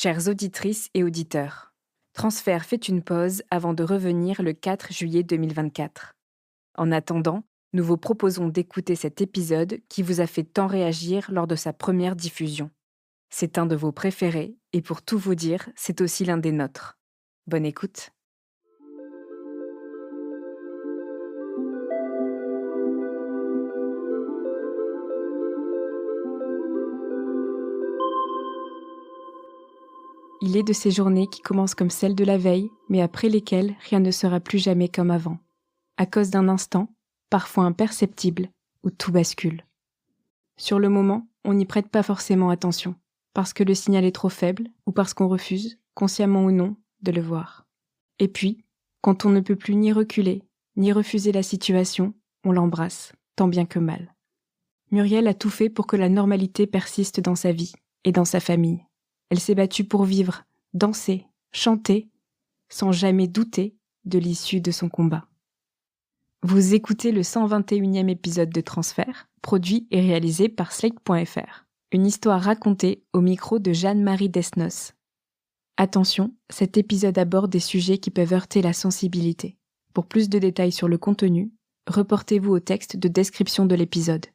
Chères auditrices et auditeurs, Transfert fait une pause avant de revenir le 4 juillet 2024. En attendant, nous vous proposons d'écouter cet épisode qui vous a fait tant réagir lors de sa première diffusion. C'est un de vos préférés et pour tout vous dire, c'est aussi l'un des nôtres. Bonne écoute. Il est de ces journées qui commencent comme celles de la veille, mais après lesquelles rien ne sera plus jamais comme avant, à cause d'un instant, parfois imperceptible, où tout bascule. Sur le moment, on n'y prête pas forcément attention, parce que le signal est trop faible, ou parce qu'on refuse, consciemment ou non, de le voir. Et puis, quand on ne peut plus ni reculer, ni refuser la situation, on l'embrasse, tant bien que mal. Muriel a tout fait pour que la normalité persiste dans sa vie et dans sa famille. Elle s'est battue pour vivre, danser, chanter, sans jamais douter de l'issue de son combat. Vous écoutez le 121e épisode de Transfert, produit et réalisé par Slate.fr. Une histoire racontée au micro de Jeanne-Marie Desnos. Attention, cet épisode aborde des sujets qui peuvent heurter la sensibilité. Pour plus de détails sur le contenu, reportez-vous au texte de description de l'épisode.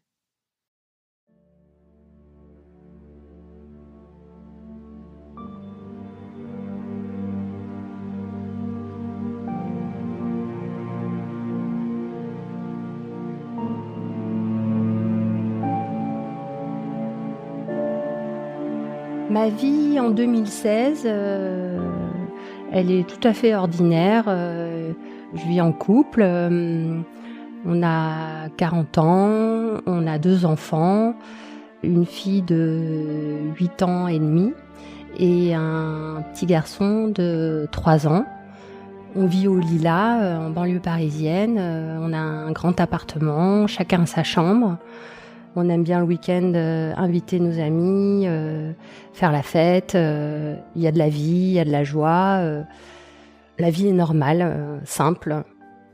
Ma vie en 2016, elle est tout à fait ordinaire. Je vis en couple, on a 40 ans, on a 2 enfants, une fille de 8 ans et demi et un petit garçon de 3 ans. On vit au Lilas, en banlieue parisienne. On a un grand appartement, chacun a sa chambre. On aime bien le week-end inviter nos amis, faire la fête. Il y a de la vie, il y a de la joie. La vie est normale, simple.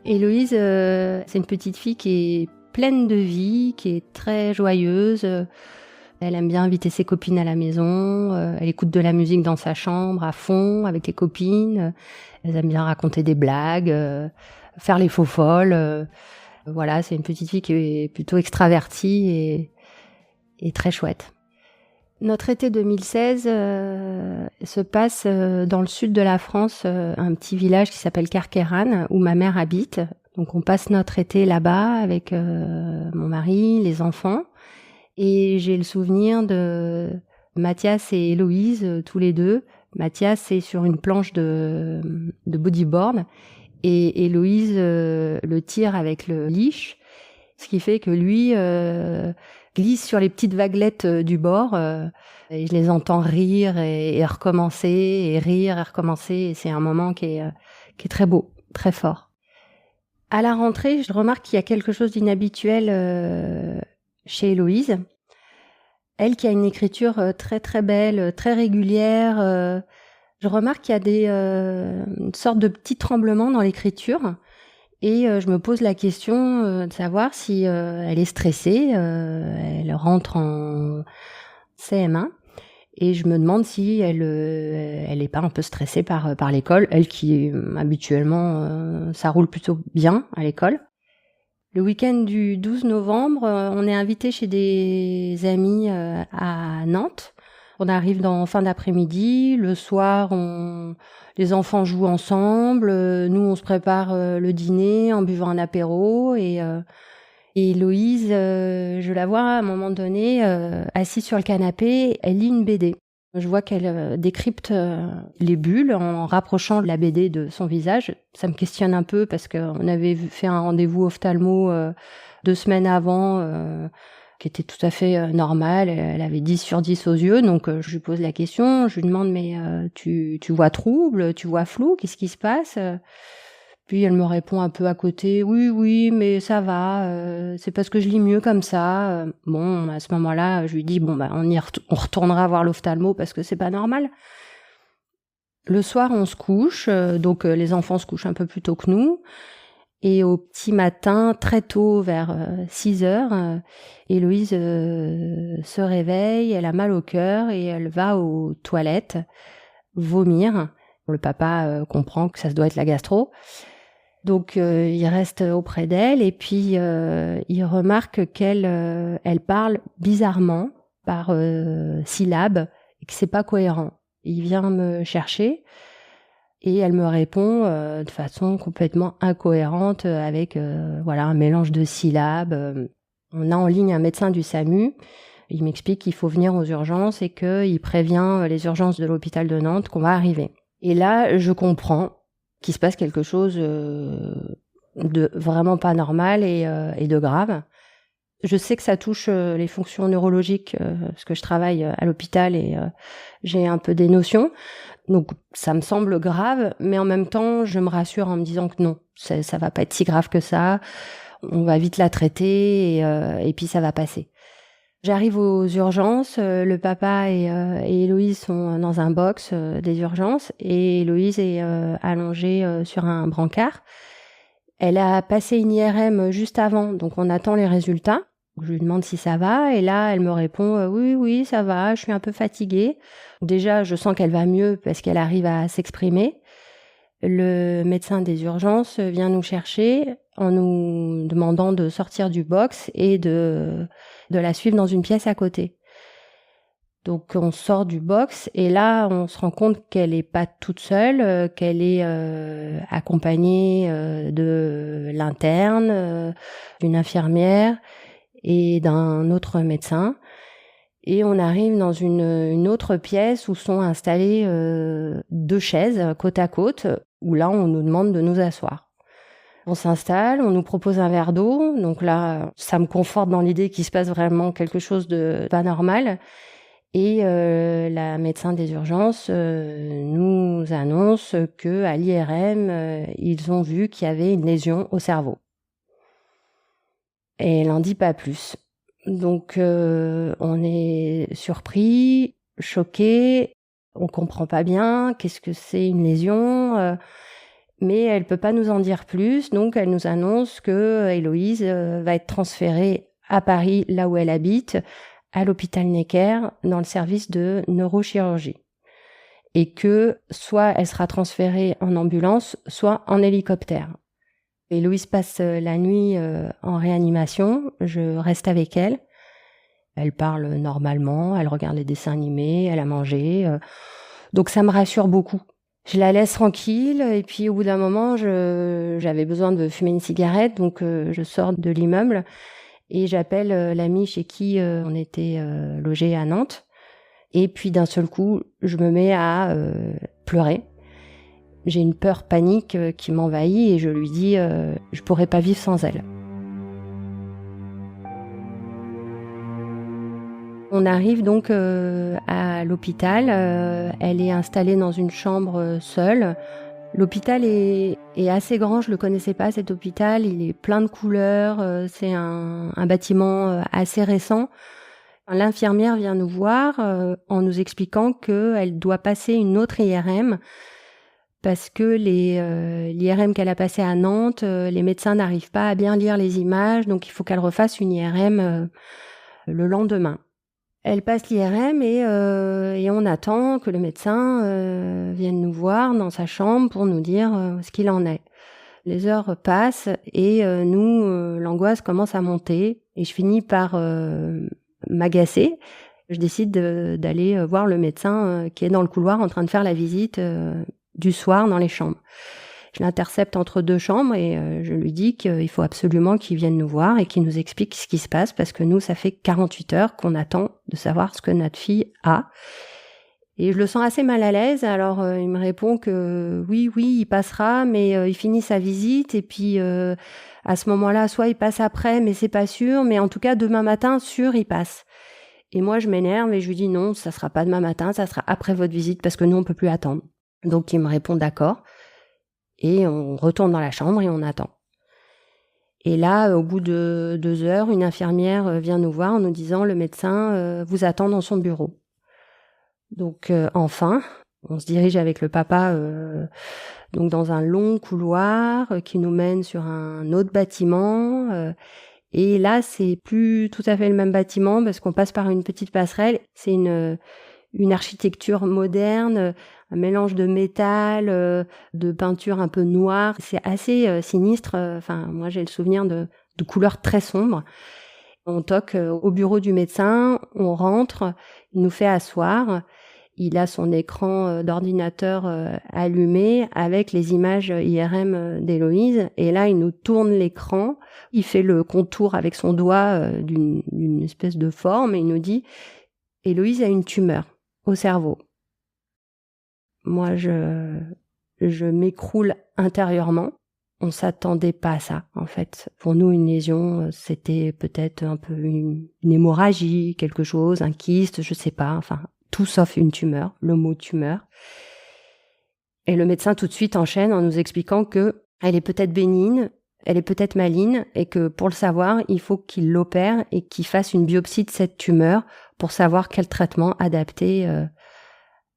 Héloïse, c'est une petite fille qui est pleine de vie, qui est très joyeuse. Elle aime bien inviter ses copines à la maison. Elle écoute de la musique dans sa chambre à fond avec les copines. Elles aiment bien raconter des blagues, faire les faux folles. Voilà, c'est une petite fille qui est plutôt extravertie et très chouette. Notre été 2016 se passe dans le sud de la France, un petit village qui s'appelle Carqueiranne, où ma mère habite. Donc on passe notre été là-bas avec mon mari, les enfants. Et j'ai le souvenir de Mathias et Héloïse, tous les deux. Mathias est sur une planche de bodyboard. Et Héloïse le tire avec le leash, ce qui fait que lui glisse sur les petites vaguelettes du bord. Et je les entends rire et recommencer, et rire et recommencer. Et c'est un moment qui est très beau, très fort. À la rentrée, je remarque qu'il y a quelque chose d'inhabituel chez Héloïse. Elle qui a une écriture très très belle, très régulière. Je remarque qu'il y a une sorte de petits tremblements dans l'écriture et je me pose la question de savoir si elle est stressée. Elle rentre en CM1 et je me demande si elle est pas un peu stressée par l'école. Elle qui habituellement ça roule plutôt bien à l'école. Le week-end du 12 novembre, on est invité chez des amis à Nantes. On arrive en fin d'après-midi, le soir, les enfants jouent ensemble, nous on se prépare le dîner en buvant un apéro et Héloïse, je la vois à un moment donné assise sur le canapé, elle lit une BD. Je vois qu'elle décrypte les bulles en rapprochant la BD de son visage. Ça me questionne un peu parce qu'on avait fait un rendez-vous ophtalmo 2 semaines avant qui était tout à fait normale. Elle avait 10 sur 10 aux yeux, donc je lui pose la question, je lui demande mais tu vois trouble, tu vois flou, qu'est-ce qui se passe? Puis elle me répond un peu à côté, oui, mais ça va, c'est parce que je lis mieux comme ça. Bon, à ce moment-là, je lui dis bon on retournera voir l'ophtalmo parce que c'est pas normal. Le soir, on se couche, donc les enfants se couchent un peu plus tôt que nous. Et au petit matin, très tôt, vers 6 heures, Héloïse se réveille, elle a mal au cœur et elle va aux toilettes vomir. Le papa comprend que ça doit être la gastro. Donc il reste auprès d'elle et puis il remarque qu'elle elle parle bizarrement par syllabes et que c'est pas cohérent. Il vient me chercher et elle me répond de façon complètement incohérente avec un mélange de syllabes. On a en ligne un médecin du SAMU. Il m'explique qu'il faut venir aux urgences et qu'il prévient les urgences de l'hôpital de Nantes qu'on va arriver. Et là, je comprends qu'il se passe quelque chose de vraiment pas normal et de grave. Je sais que ça touche les fonctions neurologiques parce que je travaille à l'hôpital et j'ai un peu des notions. Donc ça me semble grave, mais en même temps, je me rassure en me disant que non, ça va pas être si grave que ça. On va vite la traiter et puis ça va passer. J'arrive aux urgences, le papa et Héloïse sont dans un box des urgences et Héloïse est allongée sur un brancard. Elle a passé une IRM juste avant, donc on attend les résultats. Je lui demande si ça va et là elle me répond oui ça va, je suis un peu fatiguée. Déjà je sens qu'elle va mieux parce qu'elle arrive à s'exprimer. Le médecin des urgences vient nous chercher en nous demandant de sortir du box et de la suivre dans une pièce à côté. Donc on sort du box et là on se rend compte qu'elle est pas toute seule, qu'elle est accompagnée de l'interne, d'une infirmière et d'un autre médecin. Et on arrive dans une autre pièce où sont installées 2 chaises côte à côte, où là on nous demande de nous asseoir. On s'installe, on nous propose un verre d'eau, donc là ça me conforte dans l'idée qu'il se passe vraiment quelque chose de pas normal. Et la médecin des urgences nous annonce que à l'IRM ils ont vu qu'il y avait une lésion au cerveau. Et elle n'en dit pas plus. Donc on est surpris, choqué, on comprend pas bien qu'est-ce que c'est une lésion, mais elle peut pas nous en dire plus. Donc elle nous annonce que Héloïse va être transférée à Paris, là où elle habite, à l'hôpital Necker, dans le service de neurochirurgie. Et que soit elle sera transférée en ambulance, soit en hélicoptère. Héloïse passe la nuit en réanimation, je reste avec elle. Elle parle normalement, elle regarde les dessins animés, elle a mangé. Donc ça me rassure beaucoup. Je la laisse tranquille et puis au bout d'un moment, j'avais besoin de fumer une cigarette, donc je sors de l'immeuble et j'appelle l'amie chez qui on était logés à Nantes. Et puis d'un seul coup, je me mets à pleurer. J'ai une peur panique qui m'envahit et je lui dis je pourrais pas vivre sans elle. On arrive donc à l'hôpital. Elle est installée dans une chambre seule. L'hôpital est assez grand, je le connaissais pas cet hôpital. Il est plein de couleurs. C'est un bâtiment assez récent. L'infirmière vient nous voir en nous expliquant qu'elle doit passer une autre IRM parce que l'IRM qu'elle a passé à Nantes, les médecins n'arrivent pas à bien lire les images, donc il faut qu'elle refasse une IRM le lendemain. Elle passe l'IRM et on attend que le médecin vienne nous voir dans sa chambre pour nous dire ce qu'il en est. Les heures passent et nous, l'angoisse commence à monter et je finis par m'agacer. Je décide d'aller voir le médecin qui est dans le couloir en train de faire la visite du soir dans les chambres. Je l'intercepte entre 2 chambres et je lui dis qu'il faut absolument qu'il vienne nous voir et qu'il nous explique ce qui se passe parce que nous, ça fait 48 heures qu'on attend de savoir ce que notre fille a. Et je le sens assez mal à l'aise, alors il me répond que oui, il passera, mais il finit sa visite et puis à ce moment-là, soit il passe après, mais c'est pas sûr, mais en tout cas demain matin, sûr, il passe. Et moi, je m'énerve et je lui dis non, ça sera pas demain matin, ça sera après votre visite parce que nous, on peut plus attendre. Donc il me répond d'accord. Et on retourne dans la chambre et on attend. Et là, au bout de 2 heures, une infirmière vient nous voir en nous disant « Le médecin vous attend dans son bureau ». Donc enfin, on se dirige avec le papa donc dans un long couloir qui nous mène sur un autre bâtiment. Et là, c'est plus tout à fait le même bâtiment parce qu'on passe par une petite passerelle. C'est une architecture moderne, un mélange de métal, de peinture un peu noire. C'est assez sinistre. Enfin, moi, j'ai le souvenir de couleurs très sombres. On toque au bureau du médecin, on rentre, il nous fait asseoir. Il a son écran d'ordinateur allumé avec les images IRM d'Héloïse. Et là, il nous tourne l'écran. Il fait le contour avec son doigt d'une espèce de forme et il nous dit « Héloïse a une tumeur au cerveau ». Moi, je m'écroule intérieurement. On s'attendait pas à ça, en fait. Pour nous, une lésion, c'était peut-être un peu une hémorragie, quelque chose, un kyste, je sais pas. Enfin, tout sauf une tumeur, le mot tumeur. Et le médecin tout de suite enchaîne en nous expliquant que elle est peut-être bénigne, elle est peut-être maligne, et que pour le savoir, il faut qu'il l'opère et qu'il fasse une biopsie de cette tumeur pour savoir quel traitement adapter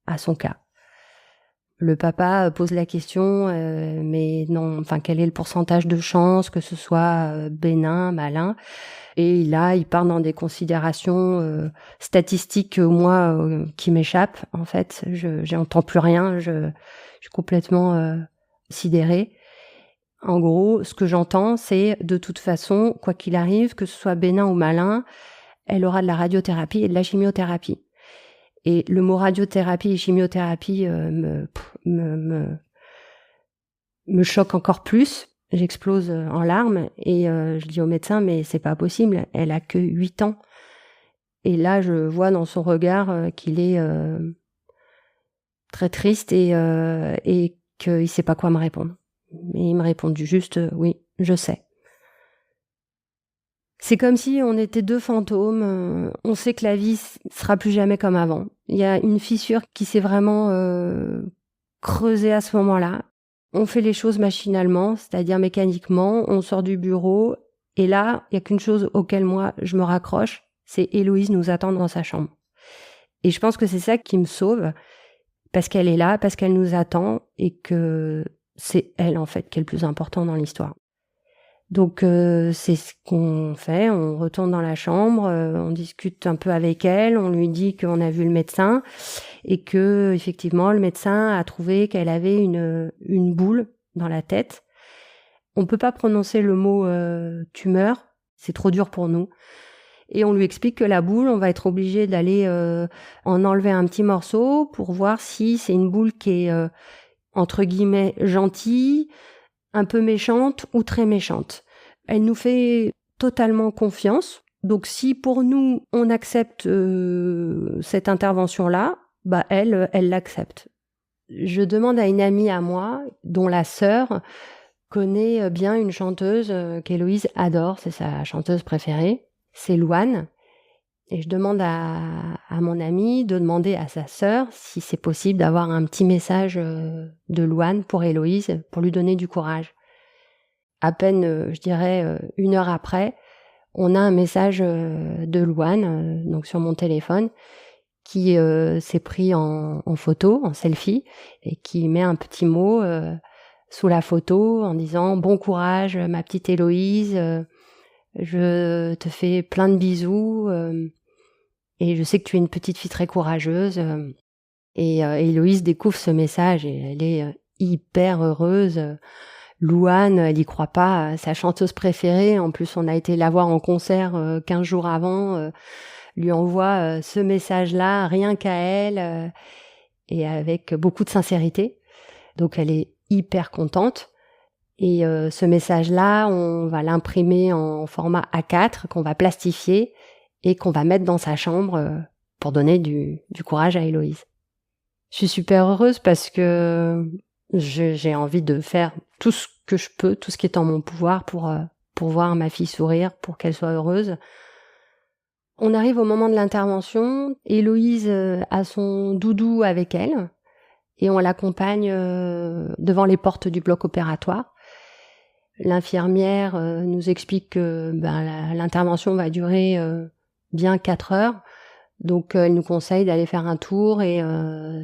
à son cas. Le papa pose la question, mais non, enfin, quel est le pourcentage de chance que ce soit bénin, malin? Et là, il part dans des considérations statistiques, moi, qui m'échappent. En fait, j'entends plus rien, je suis complètement sidérée. En gros, ce que j'entends, c'est de toute façon, quoi qu'il arrive, que ce soit bénin ou malin, elle aura de la radiothérapie et de la chimiothérapie. Et le mot radiothérapie et chimiothérapie me choque encore plus. J'explose en larmes et je dis au médecin, mais c'est pas possible, elle a que 8 ans. Et là, je vois dans son regard qu'il est très triste et qu'il sait pas quoi me répondre. Et il me répond juste, oui, je sais. C'est comme si on était deux fantômes. On sait que la vie sera plus jamais comme avant. Il y a une fissure qui s'est vraiment creusée à ce moment-là. On fait les choses machinalement, c'est-à-dire mécaniquement. On sort du bureau et là, il y a qu'une chose auquel moi je me raccroche, c'est Héloïse nous attend dans sa chambre. Et je pense que c'est ça qui me sauve, parce qu'elle est là, parce qu'elle nous attend et que c'est elle en fait qui est le plus important dans l'histoire. Donc c'est ce qu'on fait, on retourne dans la chambre, on discute un peu avec elle, on lui dit qu'on a vu le médecin et que effectivement le médecin a trouvé qu'elle avait une boule dans la tête. On peut pas prononcer le mot tumeur, c'est trop dur pour nous. Et on lui explique que la boule, on va être obligé d'aller en enlever un petit morceau pour voir si c'est une boule qui est entre guillemets gentille, un peu méchante ou très méchante. Elle nous fait totalement confiance. Donc si pour nous, on accepte cette intervention-là, bah elle l'accepte. Je demande à une amie à moi, dont la sœur connaît bien une chanteuse qu'Héloïse adore, c'est sa chanteuse préférée, c'est Louane. Et je demande à mon amie de demander à sa sœur si c'est possible d'avoir un petit message de Louane pour Héloïse, pour lui donner du courage. À peine, je dirais, 1 heure après, on a un message de Louane, donc sur mon téléphone, qui s'est pris en photo, en selfie, et qui met un petit mot sous la photo en disant « Bon courage, ma petite Héloïse, je te fais plein de bisous et je sais que tu es une petite fille très courageuse. » Et Héloïse découvre ce message et elle est hyper heureuse. Louane, elle y croit pas, sa chanteuse préférée. En plus, on a été la voir en concert 15 jours avant. Lui envoie ce message-là, rien qu'à elle, et avec beaucoup de sincérité. Donc, elle est hyper contente. Et ce message-là, on va l'imprimer en format A4 qu'on va plastifier et qu'on va mettre dans sa chambre pour donner du courage à Héloïse. Je suis super heureuse parce que j'ai envie de faire tout ce que je peux, tout ce qui est en mon pouvoir pour voir ma fille sourire, pour qu'elle soit heureuse. On arrive au moment de l'intervention. Héloïse a son doudou avec elle et on l'accompagne devant les portes du bloc opératoire. L'infirmière nous explique que l'intervention va durer bien 4 heures. Donc elle nous conseille d'aller faire un tour et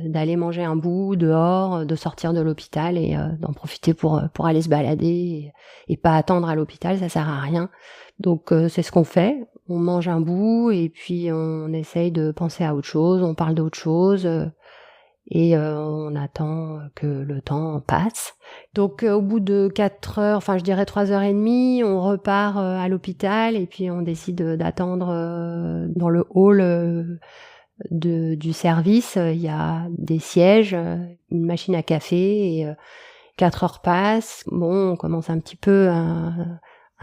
d'aller manger un bout dehors, de sortir de l'hôpital et d'en profiter pour aller se balader et pas attendre à l'hôpital, ça sert à rien. Donc c'est ce qu'on fait. On mange un bout et puis on essaye de penser à autre chose, on parle d'autre chose et on attend que le temps passe. Donc au bout de 4 heures, enfin je dirais 3h30, on repart à l'hôpital et puis on décide d'attendre dans le hall du service. Il y a des sièges, une machine à café et 4 heures passent. Bon, on commence un petit peu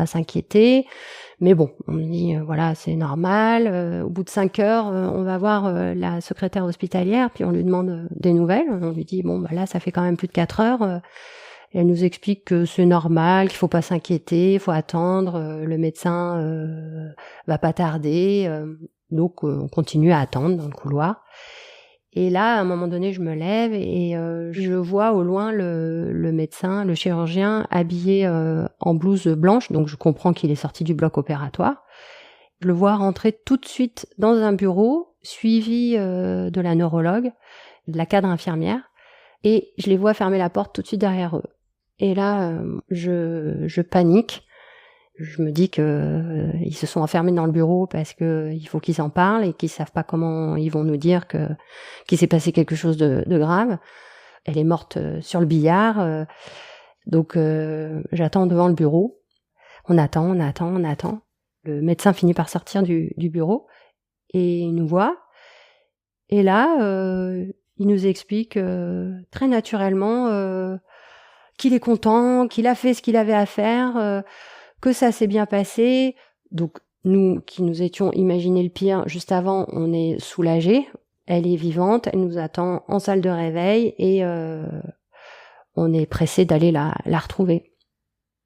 à s'inquiéter. Mais bon, on me dit, voilà, c'est normal. Au bout de 5 heures, on va voir la secrétaire hospitalière, puis on lui demande des nouvelles. On lui dit, bon, bah là, ça fait quand même plus de 4 heures. Elle nous explique que c'est normal, qu'il faut pas s'inquiéter, il faut attendre. Le médecin va pas tarder. Donc, on continue à attendre dans le couloir. Et là, à un moment donné, je me lève et je vois au loin le médecin, le chirurgien, habillé en blouse blanche. Donc, je comprends qu'il est sorti du bloc opératoire. Je le vois rentrer tout de suite dans un bureau, suivi de la neurologue, de la cadre infirmière. Et je les vois fermer la porte tout de suite derrière eux. Et là, je panique. Je me dis que ils se sont enfermés dans le bureau parce que il faut qu'ils en parlent et qu'ils savent pas comment ils vont nous dire qu'il s'est passé quelque chose de grave. Elle est morte sur le billard. Donc j'attends devant le bureau. On attend. Le médecin finit par sortir du bureau et il nous voit. Et là, il nous explique très naturellement qu'il est content, qu'il a fait ce qu'il avait à faire, que ça s'est bien passé. Donc nous qui nous étions imaginé le pire juste avant, on est soulagés. Elle est vivante, elle nous attend en salle de réveil et on est pressé d'aller la retrouver.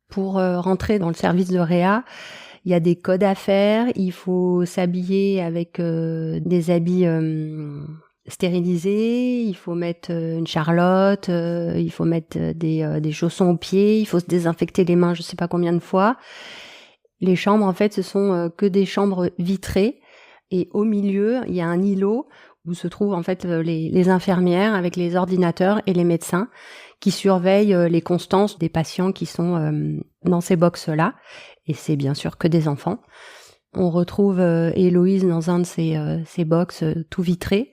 Pour rentrer dans le service de réa, il y a des codes à faire, il faut s'habiller avec des habits stérilisés, il faut mettre une charlotte, il faut mettre des chaussons aux pieds, il faut se désinfecter les mains je sais pas combien de fois. Les chambres en fait ce sont que des chambres vitrées et au milieu il y a un îlot où se trouvent en fait les infirmières avec les ordinateurs et les médecins qui surveillent les constances des patients qui sont dans ces box-là et c'est bien sûr que des enfants. On retrouve Héloïse dans un de ces box tout vitrés.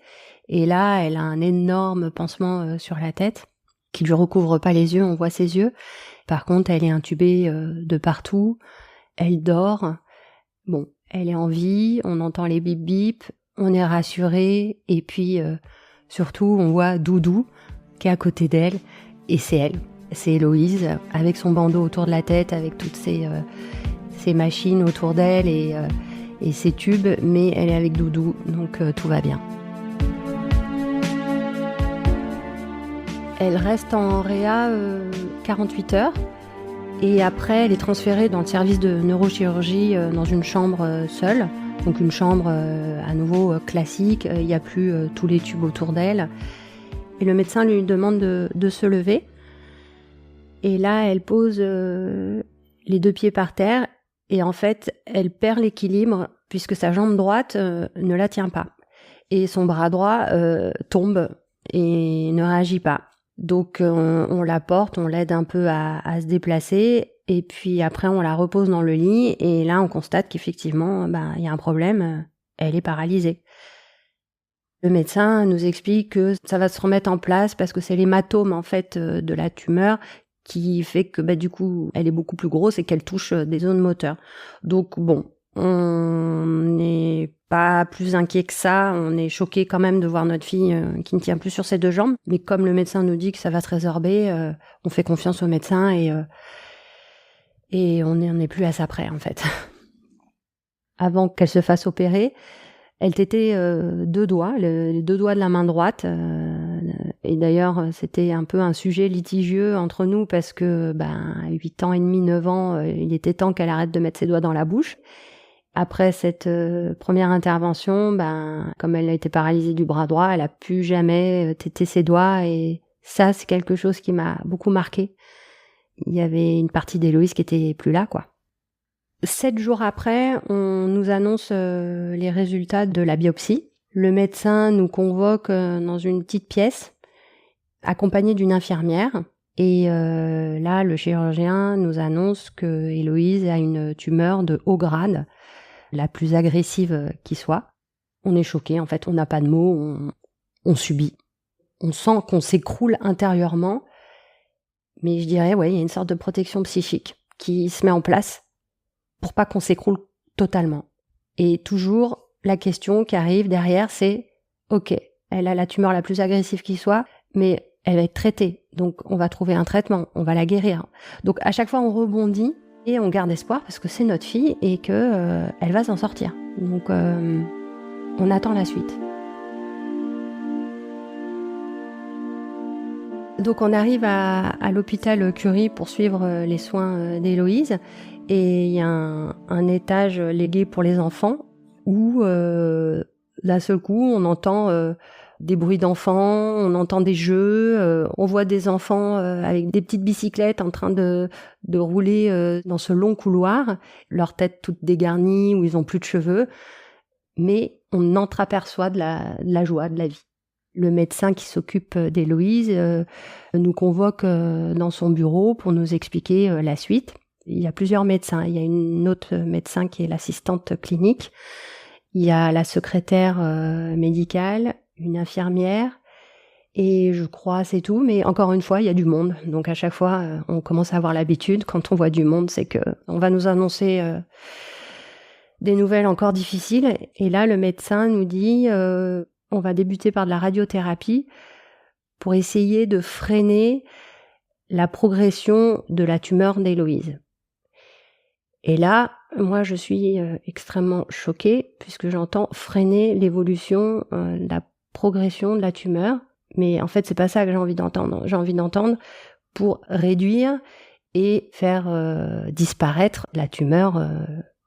Et là, elle a un énorme pansement sur la tête qui lui recouvre pas les yeux, on voit ses yeux. Par contre, elle est intubée de partout, elle dort. Bon, elle est en vie, on entend les bip bip, on est rassuré et puis surtout, on voit Doudou qui est à côté d'elle et c'est elle. C'est Héloïse avec son bandeau autour de la tête, avec toutes ses machines autour d'elle et ses tubes, mais elle est avec Doudou, donc tout va bien. Elle reste en réa 48 heures et après elle est transférée dans le service de neurochirurgie dans une chambre seule, donc une chambre à nouveau classique, il n'y a plus tous les tubes autour d'elle et le médecin lui demande de se lever et là elle pose les 2 pieds par terre et en fait elle perd l'équilibre puisque sa jambe droite ne la tient pas et son bras droit tombe et ne réagit pas. Donc on la porte, on l'aide un peu à se déplacer et puis après on la repose dans le lit et là on constate qu'effectivement il y a un problème, elle est paralysée. Le médecin nous explique que ça va se remettre en place parce que c'est l'hématome en fait de la tumeur qui fait que du coup elle est beaucoup plus grosse et qu'elle touche des zones moteurs. Donc bon, on n'est pas plus inquiet que ça, on est choqué quand même de voir notre fille qui ne tient plus sur ses 2 jambes, mais comme le médecin nous dit que ça va se résorber, on fait confiance au médecin et on n'est plus à ça près en fait. Avant qu'elle se fasse opérer, elle tétait 2 doigts, les 2 doigts de la main droite, et d'ailleurs c'était un peu un sujet litigieux entre nous parce que 8 ans et demi, 9 ans, il était temps qu'elle arrête de mettre ses doigts dans la bouche. Après cette première intervention, comme elle a été paralysée du bras droit, elle a plus jamais tété ses doigts et ça c'est quelque chose qui m'a beaucoup marqué. Il y avait une partie d'Héloïse qui était plus là, quoi. 7 jours après, on nous annonce les résultats de la biopsie. Le médecin nous convoque dans une petite pièce, accompagné d'une infirmière. Et là, le chirurgien nous annonce que Héloïse a une tumeur de haut grade, la plus agressive qui soit. On est choqué, en fait, on n'a pas de mots, on subit. On sent qu'on s'écroule intérieurement, mais je dirais, il y a une sorte de protection psychique qui se met en place pour pas qu'on s'écroule totalement. Et toujours, la question qui arrive derrière, c'est « Ok, elle a la tumeur la plus agressive qui soit, mais elle va être traitée. Donc, on va trouver un traitement, on va la guérir. » Donc, à chaque fois, on rebondit et on garde espoir parce que c'est notre fille et que elle va s'en sortir. Donc, on attend la suite. Donc, on arrive à l'hôpital Curie pour suivre les soins d'Héloïse. Et il y a un étage légué pour les enfants où, d'un seul coup, on entend des bruits d'enfants, on entend des jeux, on voit des enfants avec des petites bicyclettes en train de rouler dans ce long couloir, leur tête toute dégarnie, où ils ont plus de cheveux, mais on entreaperçoit de la joie, de la vie. Le médecin qui s'occupe d'Héloïse nous convoque dans son bureau pour nous expliquer la suite. Il y a plusieurs médecins. Il y a une autre médecin qui est l'assistante clinique. Il y a la secrétaire médicale, une infirmière, et je crois c'est tout. Mais encore une fois, il y a du monde. Donc à chaque fois, on commence à avoir l'habitude. Quand on voit du monde, c'est que on va nous annoncer des nouvelles encore difficiles. Et là, le médecin nous dit, on va débuter par de la radiothérapie pour essayer de freiner la progression de la tumeur d'Héloïse. Et là, moi, je suis extrêmement choquée puisque j'entends freiner l'évolution, la progression de la tumeur. Mais en fait, c'est pas ça que j'ai envie d'entendre. J'ai envie d'entendre pour réduire et faire disparaître la tumeur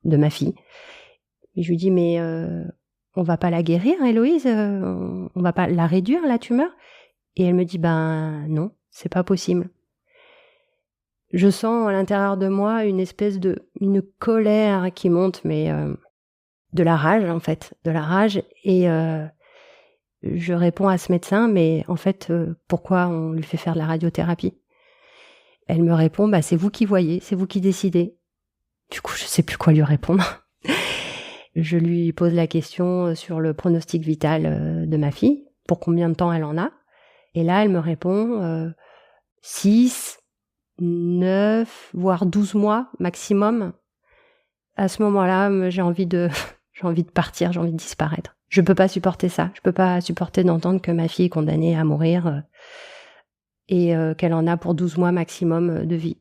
de ma fille. Et je lui dis, mais on va pas la guérir, Héloïse, on va pas la réduire, la tumeur? Et elle me dit, non, c'est pas possible. Je sens à l'intérieur de moi une colère qui monte, mais de la rage en fait, de la rage. Et je réponds à ce médecin, mais en fait, pourquoi on lui fait faire de la radiothérapie? Elle me répond, c'est vous qui voyez, c'est vous qui décidez. Du coup, je sais plus quoi lui répondre. Je lui pose la question sur le pronostic vital de ma fille, pour combien de temps elle en a. Et là, elle me répond 6, 9, voire 12 mois maximum. À ce moment-là, j'ai envie de partir, j'ai envie de disparaître. Je peux pas supporter ça. Je peux pas supporter d'entendre que ma fille est condamnée à mourir et qu'elle en a pour 12 mois maximum de vie.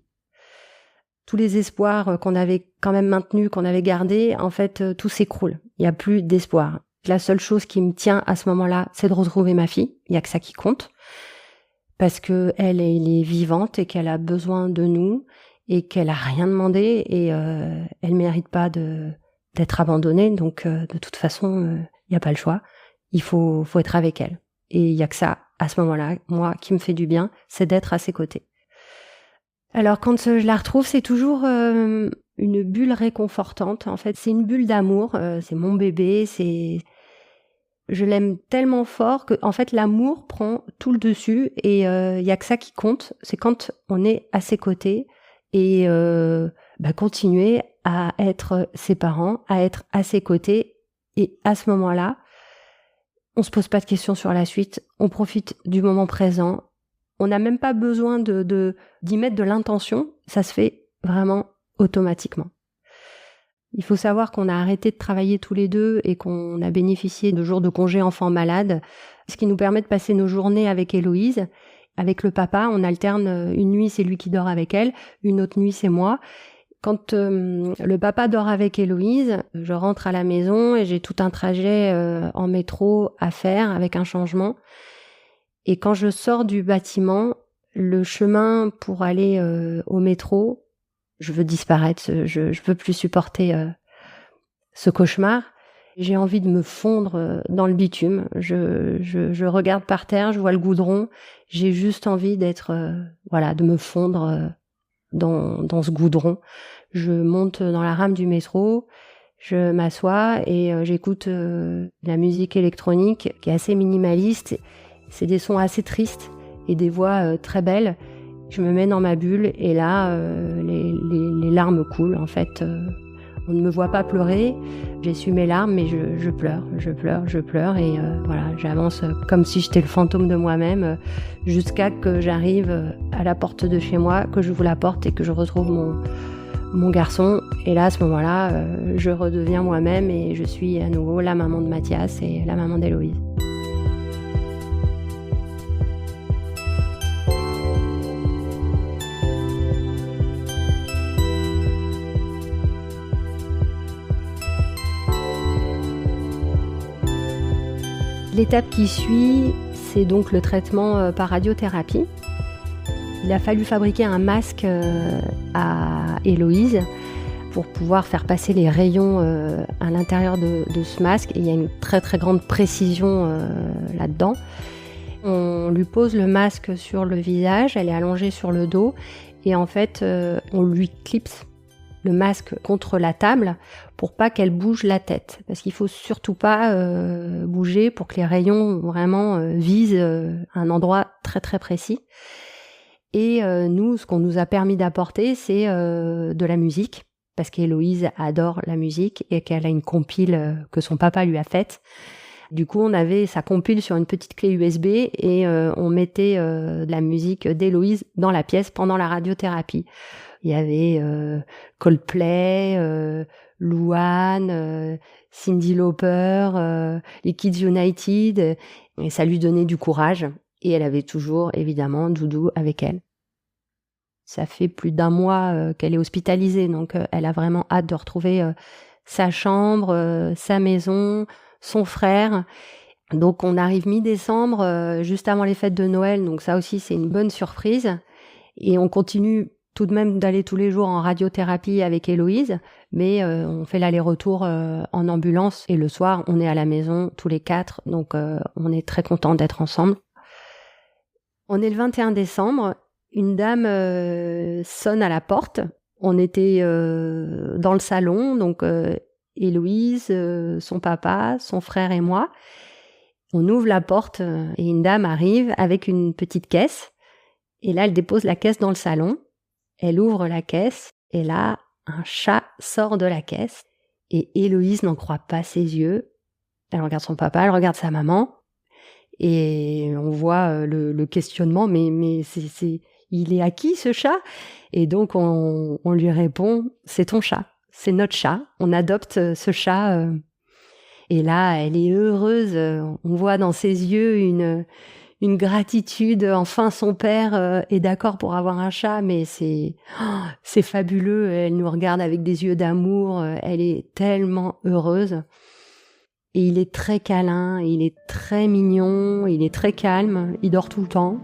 Tous les espoirs qu'on avait quand même maintenus, qu'on avait gardés, en fait, tout s'écroule. Il y a plus d'espoir. La seule chose qui me tient à ce moment-là, c'est de retrouver ma fille. Il y a que ça qui compte. Parce que elle est vivante et qu'elle a besoin de nous et qu'elle a rien demandé et elle mérite pas d'être abandonnée. Donc de toute façon, il y a pas le choix. Il faut être avec elle. Et il y a que ça à ce moment-là, moi, qui me fait du bien, c'est d'être à ses côtés. Alors quand je la retrouve, c'est toujours une bulle réconfortante. En fait, c'est une bulle d'amour. C'est mon bébé. Je l'aime tellement fort que, en fait, l'amour prend tout le dessus et il y a que ça qui compte. C'est quand on est à ses côtés et continuer à être ses parents, à être à ses côtés. Et à ce moment-là, on se pose pas de questions sur la suite. On profite du moment présent. On n'a même pas besoin d'y mettre de l'intention. Ça se fait vraiment automatiquement. Il faut savoir qu'on a arrêté de travailler tous les deux et qu'on a bénéficié de jours de congé enfant malade, ce qui nous permet de passer nos journées avec Héloïse. Avec le papa, on alterne, une nuit c'est lui qui dort avec elle, une autre nuit c'est moi. Quand le papa dort avec Héloïse, je rentre à la maison et j'ai tout un trajet en métro à faire avec un changement. Et quand je sors du bâtiment, le chemin pour aller au métro, je veux disparaître, je veux plus supporter ce cauchemar. J'ai envie de me fondre dans le bitume. Je regarde par terre, je vois le goudron. J'ai juste envie de me fondre dans ce goudron. Je monte dans la rame du métro, je m'assois et j'écoute la musique électronique qui est assez minimaliste. C'est des sons assez tristes et des voix très belles. Je me mets dans ma bulle et là, les larmes coulent en fait. On ne me voit pas pleurer, j'essuie mes larmes, mais je pleure et voilà, j'avance comme si j'étais le fantôme de moi-même jusqu'à que j'arrive à la porte de chez moi, que j'ouvre la porte et que je retrouve mon garçon. Et là, à ce moment-là, je redeviens moi-même et je suis à nouveau la maman de Mathias et la maman d'Héloïse. L'étape qui suit, c'est donc le traitement par radiothérapie. Il a fallu fabriquer un masque à Héloïse pour pouvoir faire passer les rayons à l'intérieur de ce masque. Et il y a une très très grande précision là-dedans. On lui pose le masque sur le visage, elle est allongée sur le dos et en fait on lui clipse le masque contre la table pour pas qu'elle bouge la tête. Parce qu'il faut surtout pas bouger pour que les rayons vraiment visent un endroit très très précis. Et nous, ce qu'on nous a permis d'apporter, c'est de la musique. Parce qu'Héloïse adore la musique et qu'elle a une compile que son papa lui a faite. Du coup, on avait sa compile sur une petite clé USB et on mettait de la musique d'Héloïse dans la pièce pendant la radiothérapie. Il y avait Coldplay, Louane, Cyndi Lauper, les Kids United, et ça lui donnait du courage. Et elle avait toujours, évidemment, Doudou avec elle. Ça fait plus d'1 mois qu'elle est hospitalisée, donc elle a vraiment hâte de retrouver sa chambre, sa maison, son frère. Donc on arrive mi-décembre, juste avant les fêtes de Noël, donc ça aussi c'est une bonne surprise. Et on continue tout de même d'aller tous les jours en radiothérapie avec Héloïse, mais on fait l'aller-retour en ambulance et le soir on est à la maison tous les 4, donc on est très contents d'être ensemble. On est le 21 décembre, une dame sonne à la porte, on était dans le salon, donc Héloïse, son papa, son frère et moi. On ouvre la porte et une dame arrive avec une petite caisse et là elle dépose la caisse dans le salon. Elle ouvre la caisse et là, un chat sort de la caisse et Héloïse n'en croit pas ses yeux. Elle regarde son papa, elle regarde sa maman et on voit le questionnement, mais il est à qui ce chat ? Et donc on lui répond, c'est ton chat, c'est notre chat, on adopte ce chat. Et là, elle est heureuse, on voit dans ses yeux une gratitude, enfin son père est d'accord pour avoir un chat, mais c'est fabuleux, elle nous regarde avec des yeux d'amour, elle est tellement heureuse. Et il est très câlin, il est très mignon, il est très calme, il dort tout le temps.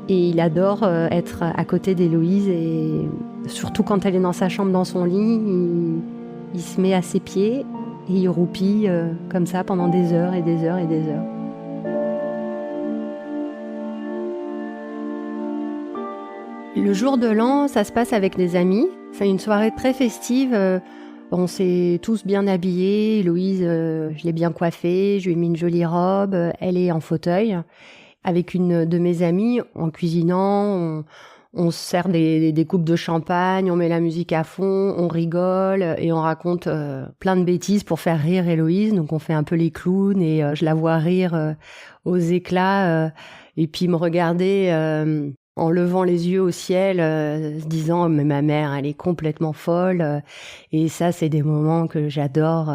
Et il adore être à côté d'Héloïse et surtout quand elle est dans sa chambre, dans son lit, il se met à ses pieds et il roupille comme ça pendant des heures et des heures et des heures. Le jour de l'an, ça se passe avec des amis. C'est une soirée très festive. On s'est tous bien habillés. Héloïse, je l'ai bien coiffée, je lui ai mis une jolie robe. Elle est en fauteuil. Avec une de mes amies, en cuisinant, on se sert des coupes de champagne, on met la musique à fond, on rigole et on raconte plein de bêtises pour faire rire Héloïse. Donc on fait un peu les clowns et je la vois rire aux éclats et puis me regarder en levant les yeux au ciel, se disant « mais ma mère, elle est complètement folle ». Et ça, c'est des moments que j'adore.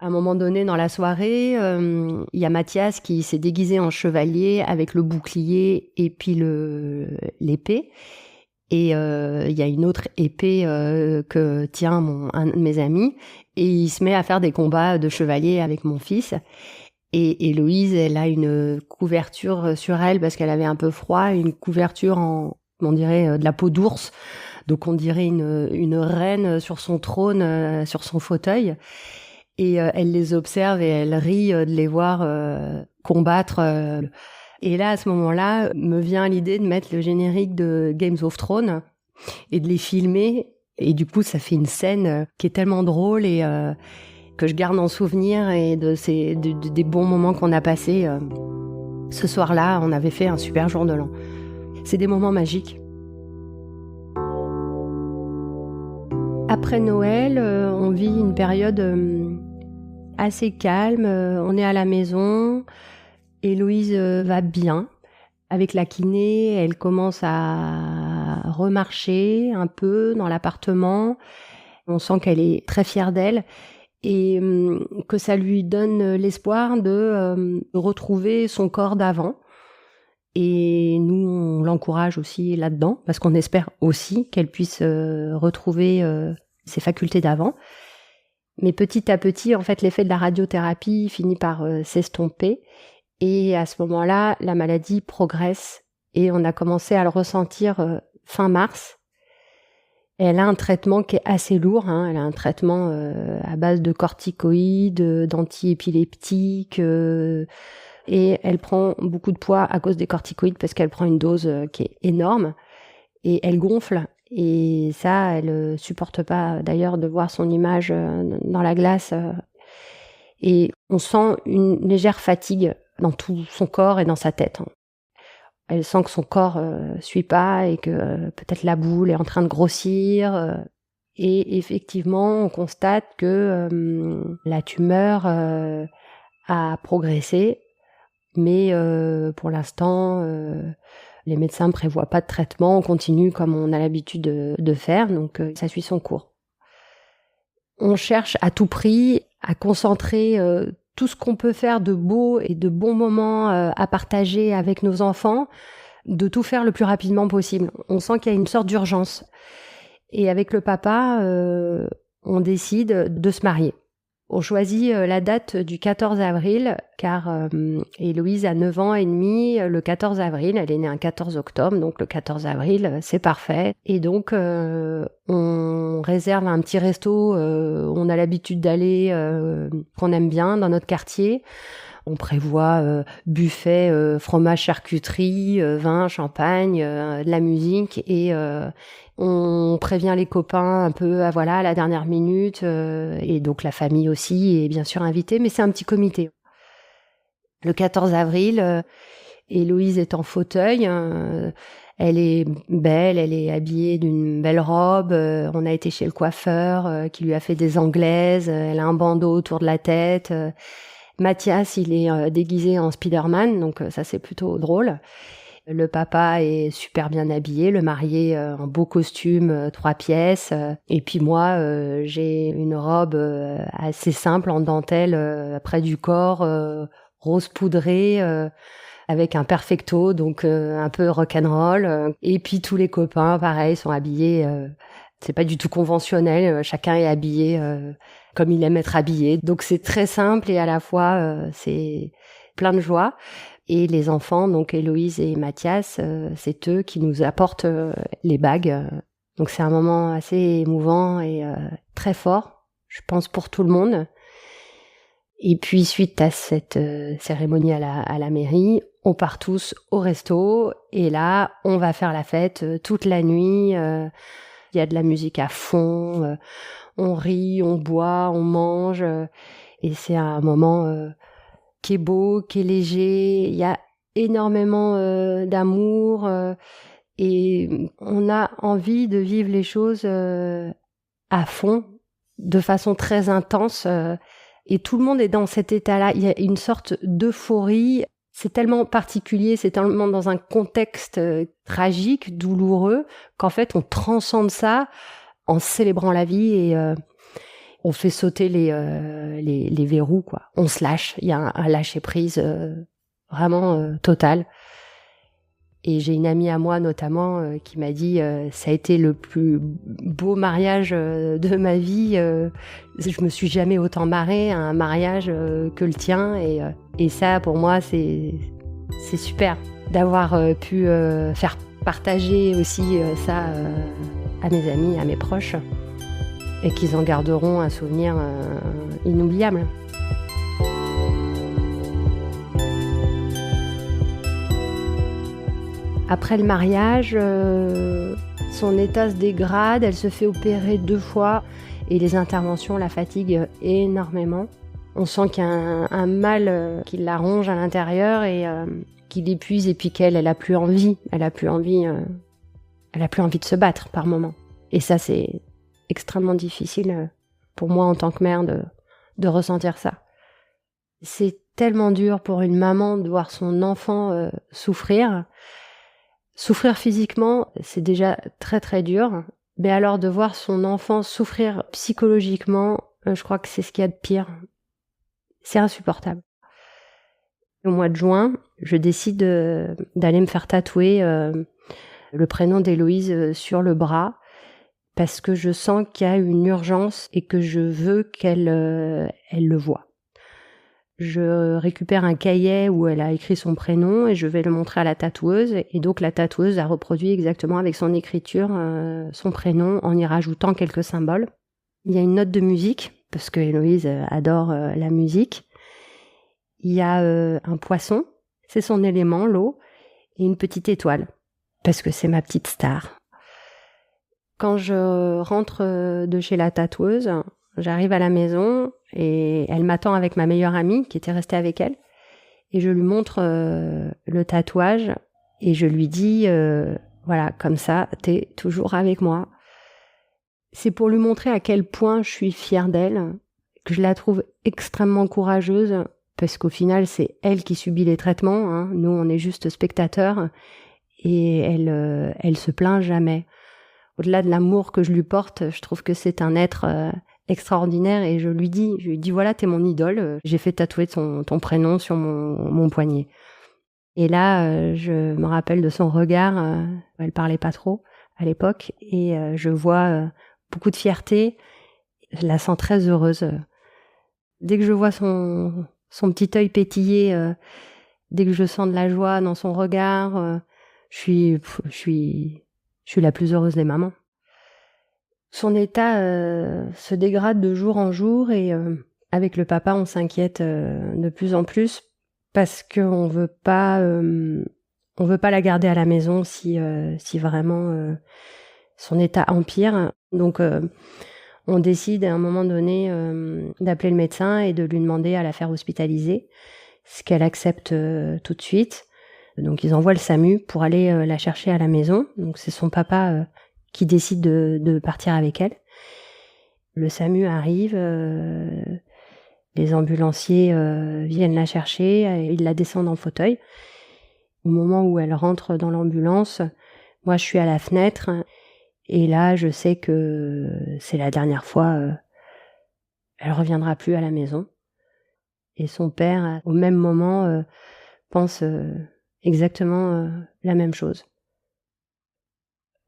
À un moment donné, dans la soirée, il y a Mathias qui s'est déguisé en chevalier avec le bouclier et puis l'épée. Et il y a une autre épée que tient un de mes amis. Et il se met à faire des combats de chevalier avec mon fils. Et Héloïse, elle a une couverture sur elle parce qu'elle avait un peu froid, une couverture on dirait de la peau d'ours. Donc on dirait une reine sur son trône, sur son fauteuil. Et elle les observe et elle rit de les voir combattre. Et là, à ce moment-là, me vient l'idée de mettre le générique de Game of Thrones et de les filmer. Et du coup, ça fait une scène qui est tellement drôle et que je garde en souvenir et des bons moments qu'on a passés. Ce soir-là, on avait fait un super jour de l'an. C'est des moments magiques. Après Noël, on vit une période assez calme. On est à la maison. Héloïse va bien. Avec la kiné, elle commence à remarcher un peu dans l'appartement. On sent qu'elle est très fière d'elle et que ça lui donne l'espoir de retrouver son corps d'avant. Et nous, on l'encourage aussi là-dedans, parce qu'on espère aussi qu'elle puisse retrouver ses facultés d'avant. Mais petit à petit, en fait, l'effet de la radiothérapie finit par s'estomper. Et à ce moment-là, la maladie progresse. Et on a commencé à le ressentir fin mars. Et elle a un traitement qui est assez lourd. Elle a un traitement à base de corticoïdes, d'antiépileptiques. Et elle prend beaucoup de poids à cause des corticoïdes parce qu'elle prend une dose qui est énorme et elle gonfle. Et ça, elle supporte pas d'ailleurs de voir son image dans la glace. Et on sent une légère fatigue dans tout son corps et dans sa tête. Elle sent que son corps suit pas et que peut-être la boule est en train de grossir. Et effectivement, on constate que la tumeur a progressé. Mais pour l'instant, les médecins ne prévoient pas de traitement. On continue comme on a l'habitude de faire, donc ça suit son cours. On cherche à tout prix à concentrer tout ce qu'on peut faire de beau et de bons moments à partager avec nos enfants, de tout faire le plus rapidement possible. On sent qu'il y a une sorte d'urgence. Et avec le papa, on décide de se marier. On choisit la date du 14 avril, car Héloïse a 9 ans et demi le 14 avril. Elle est née un 14 octobre, donc le 14 avril, c'est parfait. Et donc, on réserve un petit resto où on a l'habitude d'aller, qu'on aime bien, dans notre quartier. On prévoit buffet, fromage, charcuterie, vin, champagne, de la musique et on prévient les copains un peu à la dernière minute et donc la famille aussi est bien sûr invitée, mais c'est un petit comité. Le 14 avril, Héloïse est en fauteuil. Elle est belle, elle est habillée d'une belle robe. On a été chez le coiffeur qui lui a fait des anglaises. Elle a un bandeau autour de la tête. Mathias, il est déguisé en Spider-Man, donc ça c'est plutôt drôle. Le papa est super bien habillé, le marié en beau costume, 3 pièces. Et puis moi, j'ai une robe assez simple en dentelle près du corps, rose poudré, avec un perfecto, donc un peu rock'n'roll. Et puis tous les copains, pareil, sont habillés. C'est pas du tout conventionnel, chacun est habillé comme il aime être habillé. Donc c'est très simple et à la fois c'est plein de joie. Et les enfants, donc Héloïse et Mathias, c'est eux qui nous apportent les bagues. Donc c'est un moment assez émouvant et très fort, je pense, pour tout le monde. Et puis suite à cette cérémonie à la mairie, on part tous au resto et là, on va faire la fête toute la nuit. Il y a de la musique à fond, on rit, on boit, on mange et c'est un moment qui est beau, qui est léger. Il y a énormément d'amour et on a envie de vivre les choses à fond, de façon très intense. Et tout le monde est dans cet état-là. Il y a une sorte d'euphorie. C'est tellement particulier, c'est tellement dans un contexte tragique, douloureux, qu'en fait, on transcende ça en célébrant la vie et on fait sauter les verrous, quoi. On se lâche. Il y a un lâcher-prise vraiment total. Et j'ai une amie à moi, notamment, qui m'a dit ça a été le plus beau mariage de ma vie. Je me suis jamais autant marrée à un mariage que le tien. Et ça, pour moi, c'est super d'avoir pu faire partager aussi ça à mes amis, à mes proches. Et qu'ils en garderont un souvenir inoubliable. Après le mariage, son état se dégrade, elle se fait opérer 2 fois et les interventions la fatiguent énormément. On sent qu'il y a un mal qui la ronge à l'intérieur et qui l'épuise et puis elle a plus envie, elle a plus envie de se battre par moment. Et ça c'est extrêmement difficile pour moi en tant que mère de ressentir ça. C'est tellement dur pour une maman de voir son enfant souffrir. Souffrir physiquement, c'est déjà très très dur. Mais alors de voir son enfant souffrir psychologiquement, je crois que c'est ce qu'il y a de pire. C'est insupportable. Au mois de juin, je décide d'aller me faire tatouer le prénom d'Héloïse sur le bras parce que je sens qu'il y a une urgence et que je veux qu'elle elle le voie. Je récupère un cahier où elle a écrit son prénom et je vais le montrer à la tatoueuse. Et donc la tatoueuse a reproduit exactement avec son écriture son prénom en y rajoutant quelques symboles. Il y a une note de musique parce que Héloïse adore la musique. Il y a un poisson, c'est son élément, l'eau, et une petite étoile, parce que c'est ma petite star. Quand je rentre de chez la tatoueuse, j'arrive à la maison et elle m'attend avec ma meilleure amie qui était restée avec elle. Et je lui montre le tatouage et je lui dis, voilà, comme ça, t'es toujours avec moi. C'est pour lui montrer à quel point je suis fière d'elle, que je la trouve extrêmement courageuse, parce qu'au final, c'est elle qui subit les traitements, hein. Nous, on est juste spectateurs, et elle se plaint jamais. Au-delà de l'amour que je lui porte, je trouve que c'est un être extraordinaire, et je lui dis, voilà, t'es mon idole, j'ai fait tatouer ton prénom sur mon poignet. Et là, je me rappelle de son regard, elle parlait pas trop à l'époque, et je vois beaucoup de fierté, je la sens très heureuse. Dès que je vois son petit œil pétiller, dès que je sens de la joie dans son regard, je suis la plus heureuse des mamans. Son état se dégrade de jour en jour et avec le papa, on s'inquiète de plus en plus parce qu'on veut pas la garder à la maison si vraiment son état empire. Donc on décide à un moment donné d'appeler le médecin et de lui demander à la faire hospitaliser, ce qu'elle accepte tout de suite. Donc ils envoient le SAMU pour aller la chercher à la maison. Donc c'est son papa qui décide de partir avec elle. Le SAMU arrive, les ambulanciers viennent la chercher, ils la descendent en fauteuil. Au moment où elle rentre dans l'ambulance, moi je suis à la fenêtre. Et là, je sais que c'est la dernière fois, elle reviendra plus à la maison. Et son père, au même moment, pense exactement la même chose.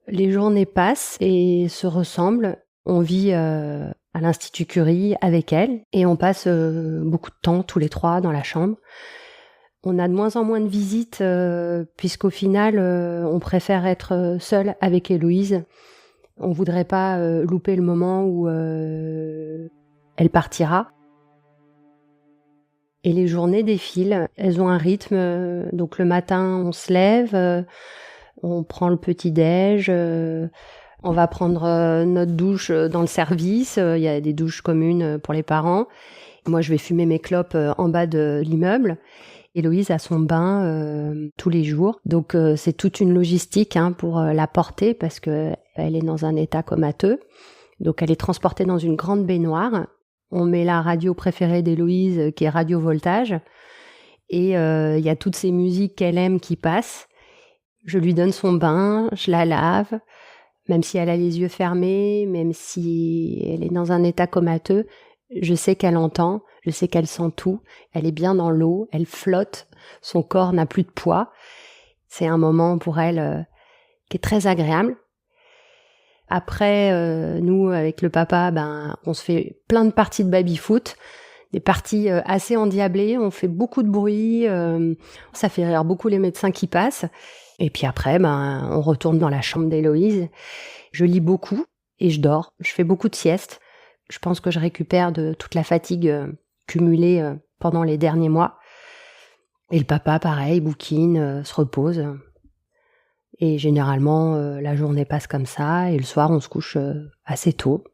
Les journées passent et se ressemblent. On vit à l'Institut Curie avec elle et on passe beaucoup de temps tous les trois dans la chambre. On a de moins en moins de visites puisqu'au final, on préfère être seul avec Héloïse. On voudrait pas louper le moment où elle partira. Et les journées défilent, elles ont un rythme. Donc le matin, on se lève, on prend le petit-déj, on va prendre notre douche dans le service. Il y a des douches communes pour les parents. Moi, je vais fumer mes clopes en bas de l'immeuble. Héloïse a son bain tous les jours. Donc c'est toute une logistique pour la porter parce que elle est dans un état comateux. Donc elle est transportée dans une grande baignoire. On met la radio préférée d'Héloïse qui est Radio Voltage. Et il y a toutes ces musiques qu'elle aime qui passent. Je lui donne son bain, je la lave. Même si elle a les yeux fermés, même si elle est dans un état comateux, je sais qu'elle entend, je sais qu'elle sent tout. Elle est bien dans l'eau, elle flotte, son corps n'a plus de poids. C'est un moment pour elle qui est très agréable. Après, nous, avec le papa, on se fait plein de parties de baby-foot, des parties assez endiablées, on fait beaucoup de bruit, ça fait rire beaucoup les médecins qui passent. Et puis après, on retourne dans la chambre d'Héloïse. Je lis beaucoup et je dors. Je fais beaucoup de siestes. Je pense que je récupère de toute la fatigue cumulée pendant les derniers mois. Et le papa, pareil, bouquine, se repose. Et généralement, la journée passe comme ça. Et le soir, on se couche assez tôt.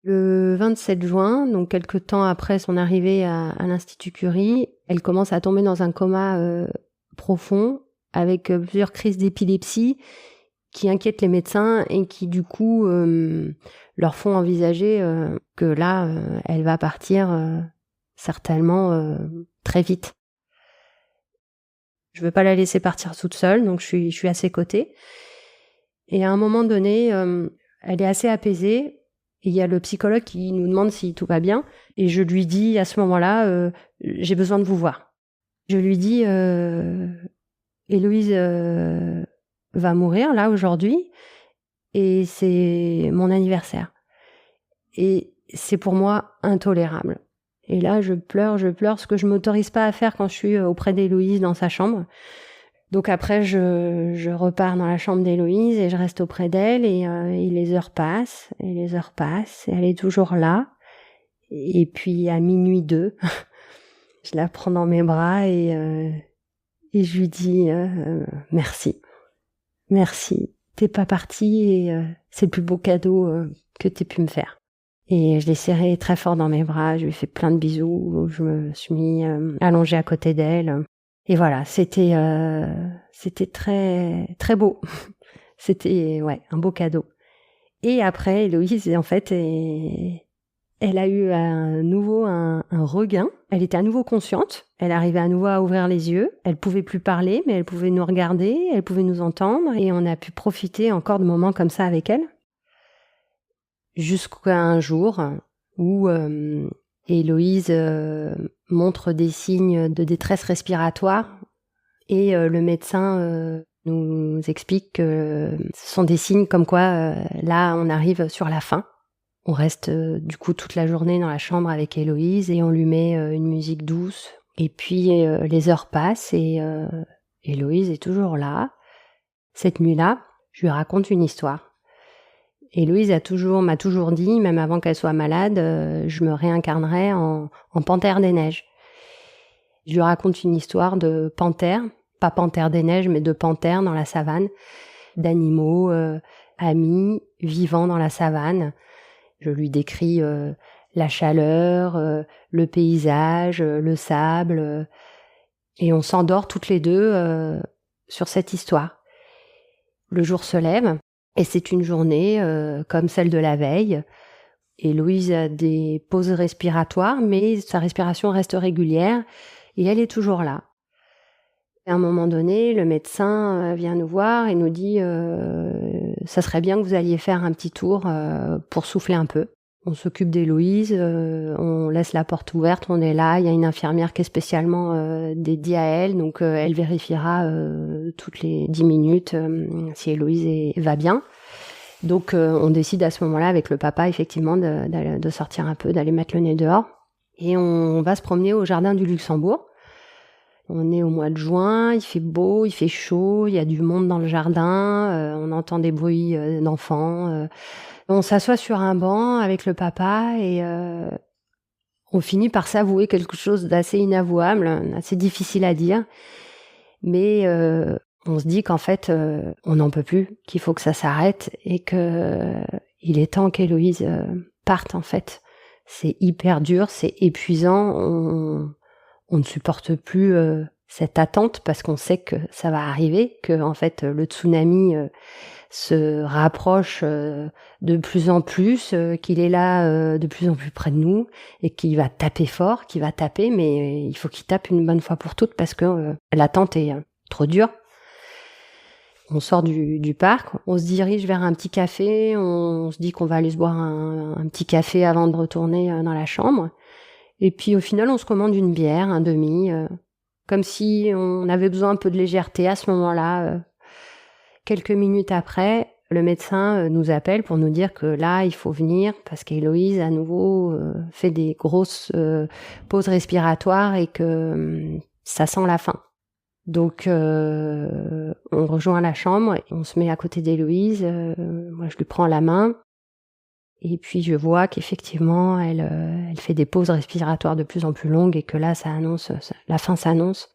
Le 27 juin, donc quelques temps après son arrivée à l'Institut Curie, elle commence à tomber dans un coma profond avec plusieurs crises d'épilepsie qui inquiètent les médecins et qui du coup leur font envisager que là, elle va partir certainement très vite. Je veux pas la laisser partir toute seule, donc je suis à ses côtés. Et à un moment donné, elle est assez apaisée. Et il y a le psychologue qui nous demande si tout va bien. Et je lui dis à ce moment-là, j'ai besoin de vous voir. Je lui dis, Héloïse va mourir là aujourd'hui. Et c'est mon anniversaire. Et c'est pour moi intolérable. Et là, je pleure, ce que je m'autorise pas à faire quand je suis auprès d'Héloïse dans sa chambre. Donc après, je repars dans la chambre d'Héloïse et je reste auprès d'elle et les heures passent, et elle est toujours là. Et puis à minuit 2, je la prends dans mes bras et je lui dis merci, t'es pas partie et c'est le plus beau cadeau que t'aies pu me faire. Et je l'ai serrée très fort dans mes bras, je lui ai fait plein de bisous, je me suis mis allongée à côté d'elle. Et voilà, c'était très très beau. C'était un beau cadeau. Et après, Héloïse, en fait, elle a eu un regain. Elle était à nouveau consciente. Elle arrivait à nouveau à ouvrir les yeux. Elle pouvait plus parler, mais elle pouvait nous regarder, elle pouvait nous entendre. Et on a pu profiter encore de moments comme ça avec elle. Jusqu'à un jour où Héloïse montre des signes de détresse respiratoire et le médecin nous explique que ce sont des signes comme quoi là on arrive sur la fin. On reste du coup toute la journée dans la chambre avec Héloïse et on lui met une musique douce. Et puis les heures passent et Héloïse est toujours là. Cette nuit-là, je lui raconte une histoire. Héloïse m'a toujours dit, même avant qu'elle soit malade, je me réincarnerais en panthère des neiges. Je lui raconte une histoire de panthère, pas panthère des neiges, mais de panthère dans la savane, d'animaux amis vivant dans la savane. Je lui décris la chaleur, le paysage, le sable, et on s'endort toutes les deux sur cette histoire. Le jour se lève. Et c'est une journée comme celle de la veille. Héloïse a des pauses respiratoires, mais sa respiration reste régulière et elle est toujours là. À un moment donné, le médecin vient nous voir et nous dit ça serait bien que vous alliez faire un petit tour pour souffler un peu. On s'occupe d'Héloïse, on laisse la porte ouverte, on est là, il y a une infirmière qui est spécialement dédiée à elle, donc elle vérifiera toutes les 10 minutes si Héloïse va bien. Donc on décide à ce moment-là avec le papa effectivement de sortir un peu, d'aller mettre le nez dehors. Et on va se promener au jardin du Luxembourg. On est au mois de juin, il fait beau, il fait chaud, il y a du monde dans le jardin, on entend des bruits d'enfants. On s'assoit sur un banc avec le papa et on finit par s'avouer quelque chose d'assez inavouable, assez difficile à dire. Mais on se dit qu'en fait, on n'en peut plus, qu'il faut que ça s'arrête et que il est temps qu'Héloïse parte en fait. C'est hyper dur, c'est épuisant, on ne supporte plus cette attente parce qu'on sait que ça va arriver, que en fait le tsunami se rapproche de plus en plus, qu'il est là de plus en plus près de nous et qu'il va taper fort, mais il faut qu'il tape une bonne fois pour toutes parce que l'attente est trop dure. On sort du parc, on se dirige vers un petit café, on se dit qu'on va aller se boire un petit café avant de retourner dans la chambre. Et puis au final, on se commande une bière, un demi, comme si on avait besoin un peu de légèreté à ce moment-là. Quelques minutes après, le médecin nous appelle pour nous dire que là, il faut venir parce qu'Héloïse, à nouveau, fait des grosses pauses respiratoires et que ça sent la fin. Donc, on rejoint la chambre et on se met à côté d'Héloïse. Moi, je lui prends la main. Et puis, je vois qu'effectivement, elle fait des pauses respiratoires de plus en plus longues et que là, la fin s'annonce.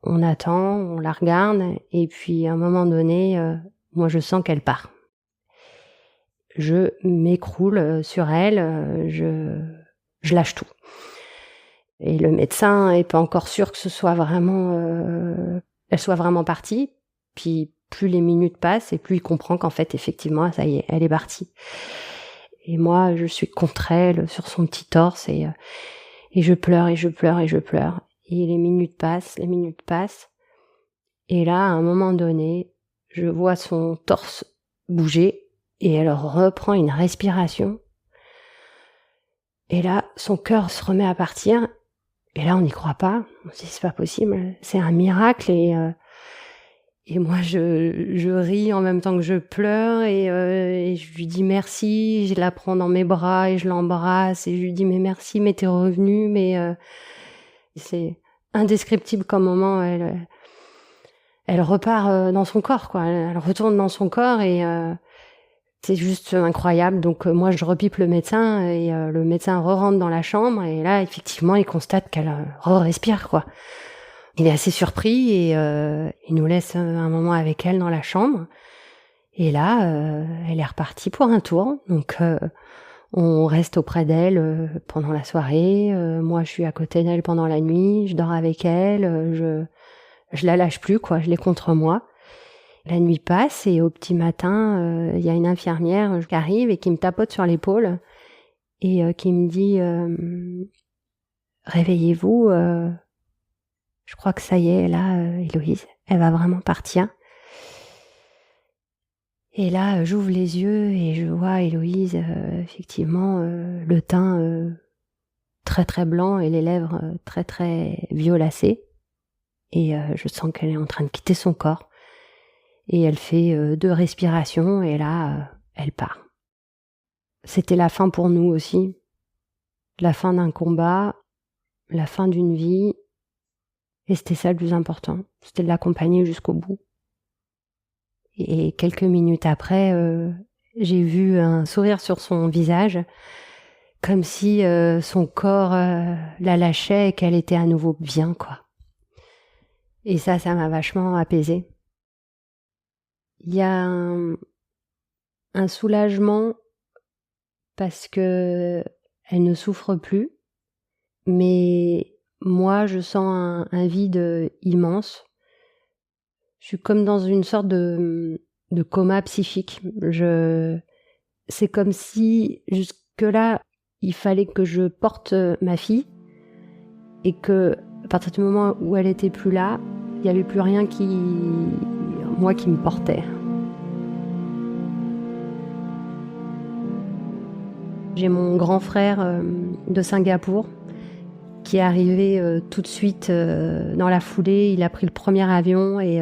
On attend, on la regarde, et puis à un moment donné, moi je sens qu'elle part. Je m'écroule sur elle, je lâche tout. Et le médecin est pas encore sûr que elle soit vraiment partie. Puis plus les minutes passent et plus il comprend qu'en fait, effectivement, ça y est, elle est partie. Et moi, je suis contre elle, sur son petit torse, et je pleure, et je pleure, et je pleure. Et les minutes passent. Et là, à un moment donné, je vois son torse bouger, et elle reprend une respiration. Et là, son cœur se remet à partir, et là, on n'y croit pas. On se dit, c'est pas possible, c'est un miracle, et moi, je ris en même temps que je pleure, et je lui dis merci, je la prends dans mes bras, et je l'embrasse, et je lui dis, mais merci, mais t'es revenue, c'est indescriptible comme moment. Elle repart dans son corps, quoi. Elle retourne dans son corps, et c'est juste incroyable. Donc moi, je repipe le médecin, et le médecin re-rentre dans la chambre, et là, effectivement, il constate qu'elle re-respire, quoi. Il est assez surpris, et il nous laisse un moment avec elle dans la chambre. Et là, elle est repartie pour un tour. Donc, on reste auprès d'elle pendant la soirée. Moi, je suis à côté d'elle pendant la nuit. Je dors avec elle. Je la lâche plus, quoi. Je l'ai contre moi. La nuit passe, et au petit matin, il y a une infirmière qui arrive et qui me tapote sur l'épaule et qui me dit réveillez-vous. Je crois que ça y est, là, Héloïse, elle va vraiment partir. Et là, j'ouvre les yeux et je vois Héloïse, effectivement, le teint très très blanc et les lèvres très très violacées. Et je sens qu'elle est en train de quitter son corps. Et elle fait 2 respirations et là, elle part. C'était la fin pour nous aussi. La fin d'un combat, la fin d'une vie. Et c'était ça le plus important, c'était de l'accompagner jusqu'au bout. Et quelques minutes après, j'ai vu un sourire sur son visage, comme si son corps la lâchait et qu'elle était à nouveau bien, quoi. Et ça m'a vachement apaisée. Il y a un soulagement parce que elle ne souffre plus, mais moi, je sens un vide immense. Je suis comme dans une sorte de coma psychique. C'est comme si, jusque-là, il fallait que je porte ma fille et que, à partir du moment où elle était plus là, il n'y avait plus rien qui me portait. J'ai mon grand frère de Singapour qui est arrivé tout de suite dans la foulée. Il a pris le premier avion et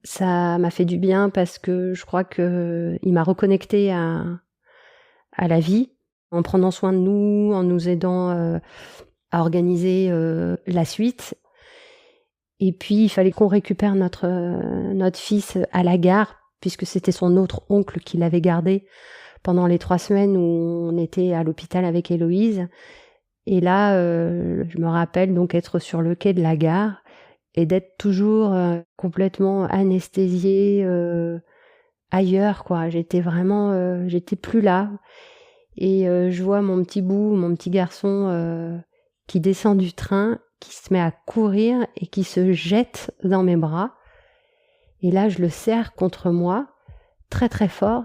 ça m'a fait du bien parce que je crois que il m'a reconnecté à la vie en prenant soin de nous, en nous aidant à organiser la suite. Et puis il fallait qu'on récupère notre fils à la gare puisque c'était son autre oncle qui l'avait gardé pendant les 3 semaines où on était à l'hôpital avec Héloïse. Et là, je me rappelle donc être sur le quai de la gare et d'être toujours complètement anesthésiée ailleurs, quoi. J'étais vraiment, j'étais plus là. Et je vois mon petit garçon qui descend du train, qui se met à courir et qui se jette dans mes bras. Et là, je le serre contre moi, très très fort,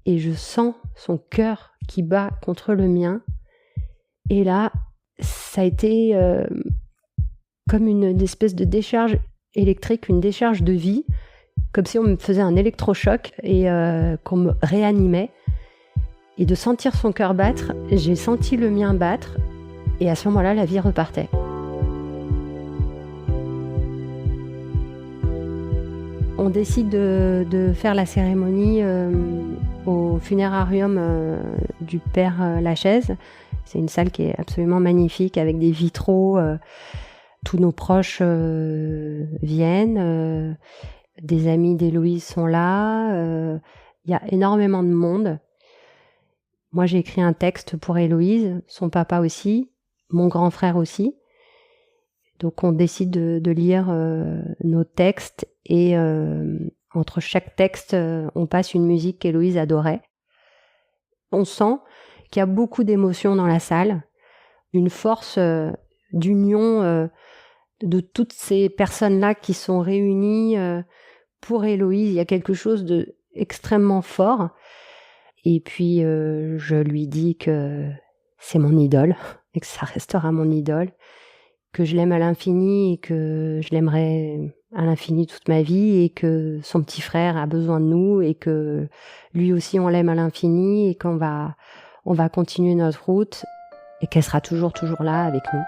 et je sens son cœur qui bat contre le mien. Et là, ça a été comme une espèce de décharge électrique, une décharge de vie, comme si on me faisait un électrochoc et qu'on me réanimait. Et de sentir son cœur battre, j'ai senti le mien battre, et à ce moment-là, la vie repartait. On décide de faire la cérémonie au funérarium du père Lachaise. C'est une salle qui est absolument magnifique avec des vitraux. Tous nos proches viennent. Des amis d'Héloïse sont là. Il y a énormément de monde. Moi, j'ai écrit un texte pour Héloïse, son papa aussi, mon grand frère aussi. Donc, on décide de lire nos textes et entre chaque texte, on passe une musique qu'Héloïse adorait. On sent qu'il y a beaucoup d'émotions dans la salle, une force d'union de toutes ces personnes-là qui sont réunies pour Héloïse, il y a quelque chose de extrêmement fort. Et puis, je lui dis que c'est mon idole et que ça restera mon idole, que je l'aime à l'infini et que je l'aimerai à l'infini toute ma vie et que son petit frère a besoin de nous et que lui aussi on l'aime à l'infini et qu'on va continuer notre route et qu'elle sera toujours là avec nous.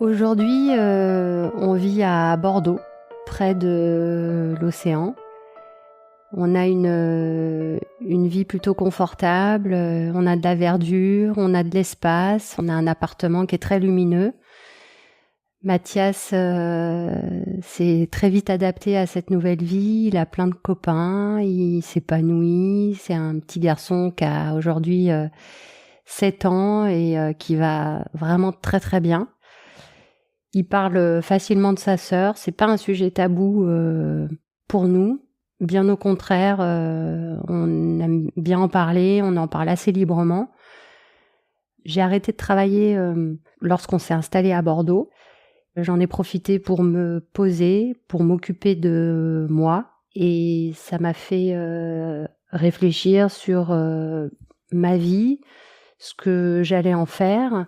Aujourd'hui, on vit à Bordeaux, près de l'océan. On a une vie plutôt confortable, on a de la verdure, on a de l'espace, on a un appartement qui est très lumineux. Mathias s'est très vite adapté à cette nouvelle vie, il a plein de copains, il s'épanouit, c'est un petit garçon qui a aujourd'hui 7 ans et qui va vraiment très très bien. Il parle facilement de sa sœur, c'est pas un sujet tabou pour nous. Bien au contraire, on aime bien en parler, on en parle assez librement. J'ai arrêté de travailler lorsqu'on s'est installé à Bordeaux. J'en ai profité pour me poser, pour m'occuper de moi. Et ça m'a fait réfléchir sur ma vie, ce que j'allais en faire.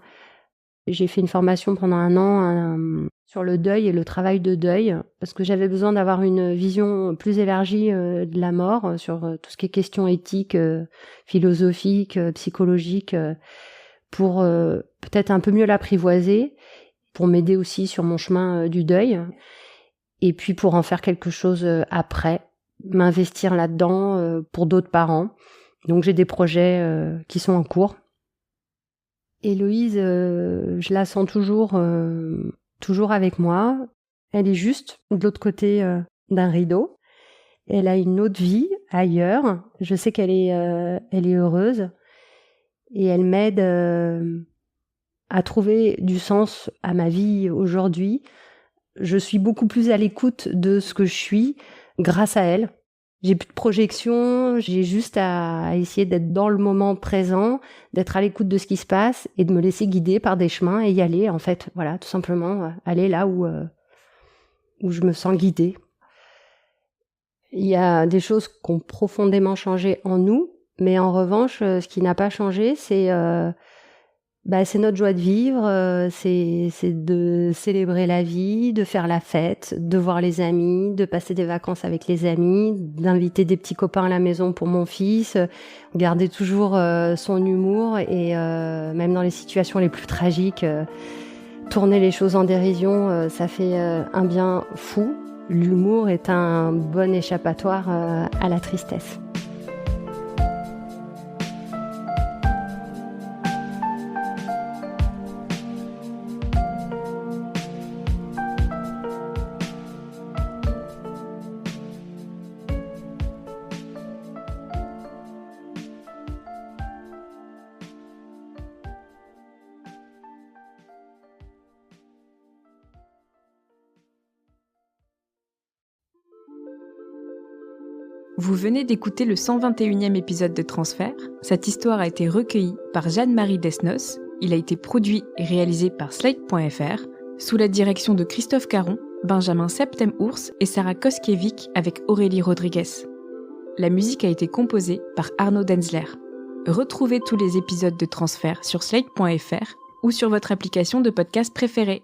J'ai fait une formation pendant 1 an sur le deuil et le travail de deuil, parce que j'avais besoin d'avoir une vision plus élargie de la mort, sur tout ce qui est questions éthiques, philosophiques, psychologiques, pour peut-être un peu mieux l'apprivoiser, pour m'aider aussi sur mon chemin du deuil, et puis pour en faire quelque chose après, m'investir là-dedans pour d'autres parents. Donc j'ai des projets qui sont en cours. Héloïse, je la sens toujours avec moi. Elle est juste de l'autre côté d'un rideau. Elle a une autre vie ailleurs. Je sais qu'elle est heureuse et elle m'aide à trouver du sens à ma vie aujourd'hui. Je suis beaucoup plus à l'écoute de ce que je suis grâce à elle. J'ai plus de projection, j'ai juste à essayer d'être dans le moment présent, d'être à l'écoute de ce qui se passe et de me laisser guider par des chemins et y aller, en fait. Voilà, tout simplement, aller là où je me sens guidée. Il y a des choses qui ont profondément changé en nous, mais en revanche, ce qui n'a pas changé, c'est notre joie de vivre, c'est de célébrer la vie, de faire la fête, de voir les amis, de passer des vacances avec les amis, d'inviter des petits copains à la maison pour mon fils, garder toujours son humour et même dans les situations les plus tragiques, tourner les choses en dérision, ça fait un bien fou. L'humour est un bon échappatoire à la tristesse. Vous venez d'écouter le 121e épisode de Transfert. Cette histoire a été recueillie par Jeanne-Marie Desnos. Il a été produit et réalisé par Slate.fr, sous la direction de Christophe Caron, Benjamin Septem-Ours et Sarah Koskiewicz avec Aurélie Rodriguez. La musique a été composée par Arnaud Denzler. Retrouvez tous les épisodes de Transfert sur Slate.fr ou sur votre application de podcast préférée.